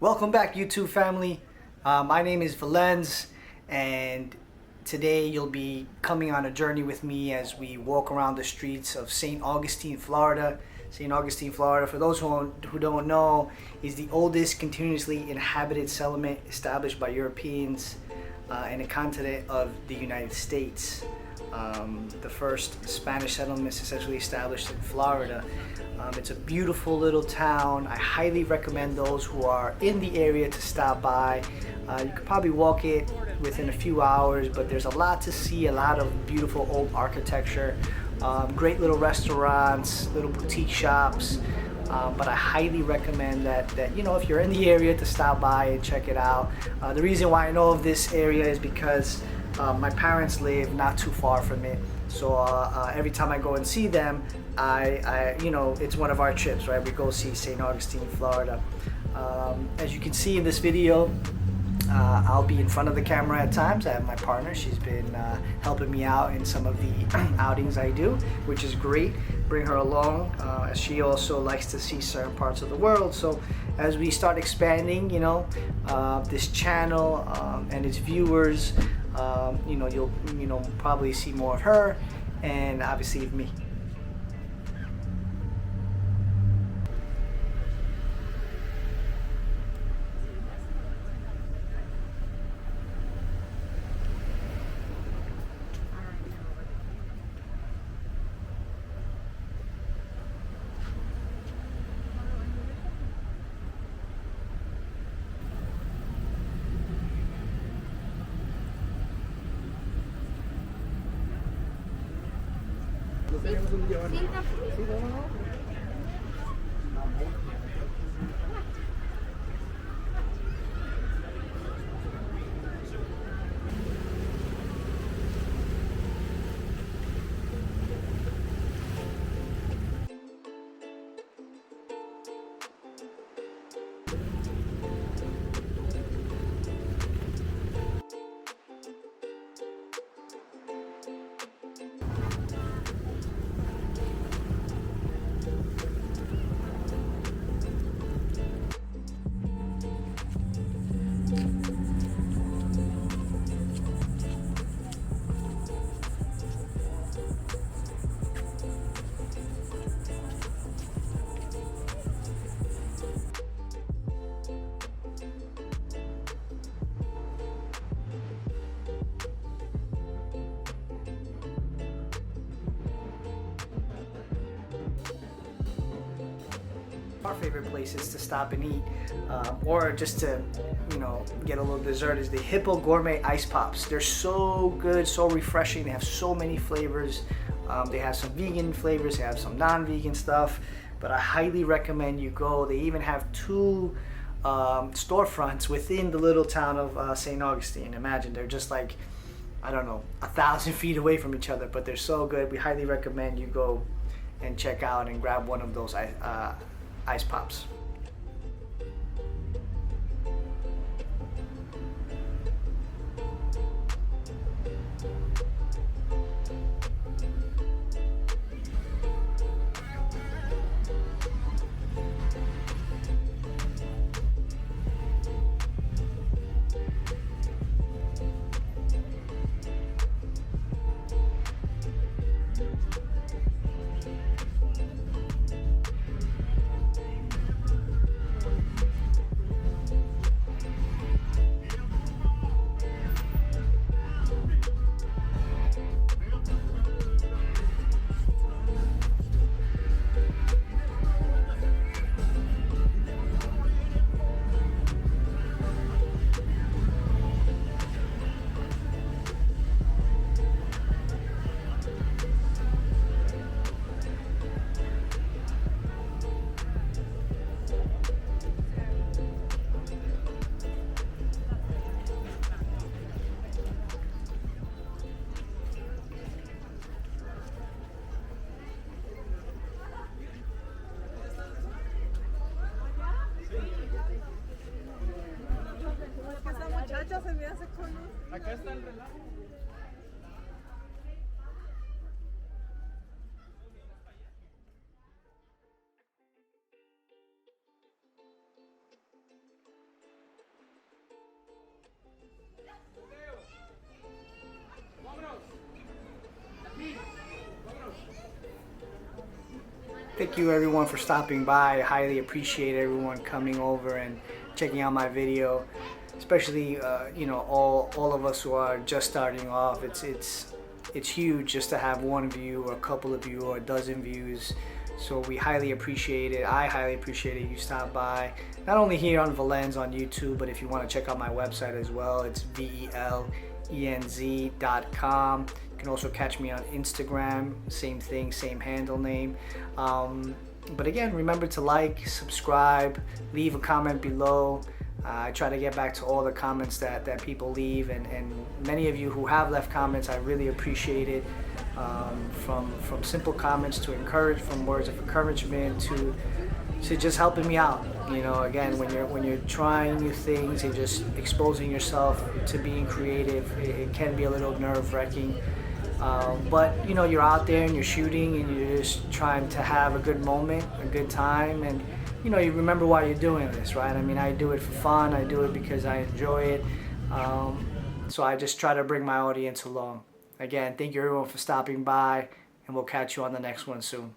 Welcome back, YouTube family. My name is Valenz, and today you'll be coming on a journey with me as we walk around the streets of St. Augustine, Florida. St. Augustine, Florida, for those who don't know, is the oldest continuously inhabited settlement established by Europeans in the continent of the United States. The first Spanish settlements essentially established in Florida. It's a beautiful little town. I highly recommend those who are in the area to stop by. You could probably walk it within a few hours, but there's a lot to see, a lot of beautiful old architecture, great little restaurants, little boutique shops. But I highly recommend that if you're in the area, to stop by and check it out. The reason why I know of this area is because my parents live not too far from it, so every time I go and see them, it's one of our trips, right? We go see St. Augustine, Florida. As you can see in this video, I'll be in front of the camera at times. I have my partner. She's been helping me out in some of the outings I do, which is great. Bring her along, as she also likes to see certain parts of the world. So as we start expanding, this channel and its viewers, you'll probably see more of her and obviously of me. Our favorite places to stop and eat, or just to, get a little dessert, is the Hippo Gourmet Ice Pops. They're so good, so refreshing. They have so many flavors. They have some vegan flavors, they have some non-vegan stuff, but I highly recommend you go. They even have two storefronts within the little town of St. Augustine. Imagine, they're just like, I don't know, 1,000 feet away from each other, but they're so good. We highly recommend you go and check out and grab one of those ice pops. thank you everyone for stopping by. I highly appreciate everyone coming over and checking out my video, especially you know, all of us who are just starting off. It's huge just to have one view or a couple of views or a dozen views. So we highly appreciate it. I highly appreciate it. You stop by, not only here on Valenz on YouTube, but if you want to check out my website as well, it's velenz.com. You can also catch me on Instagram, same thing, same handle name. But again, remember to like, subscribe, leave a comment below. I try to get back to all the comments that people leave, and many of you who have left comments, I really appreciate it. From simple comments to from words of encouragement to just helping me out. You know, again, when you're trying new things and just exposing yourself to being creative, it can be a little nerve-wracking. But you know, you're out there and you're shooting and you're just trying to have a good moment, a good time, and you know, you remember why you're doing this, right? I mean, I do it for fun. I do it because I enjoy it. So I just try to bring my audience along. Again, thank you everyone for stopping by, and we'll catch you on the next one soon.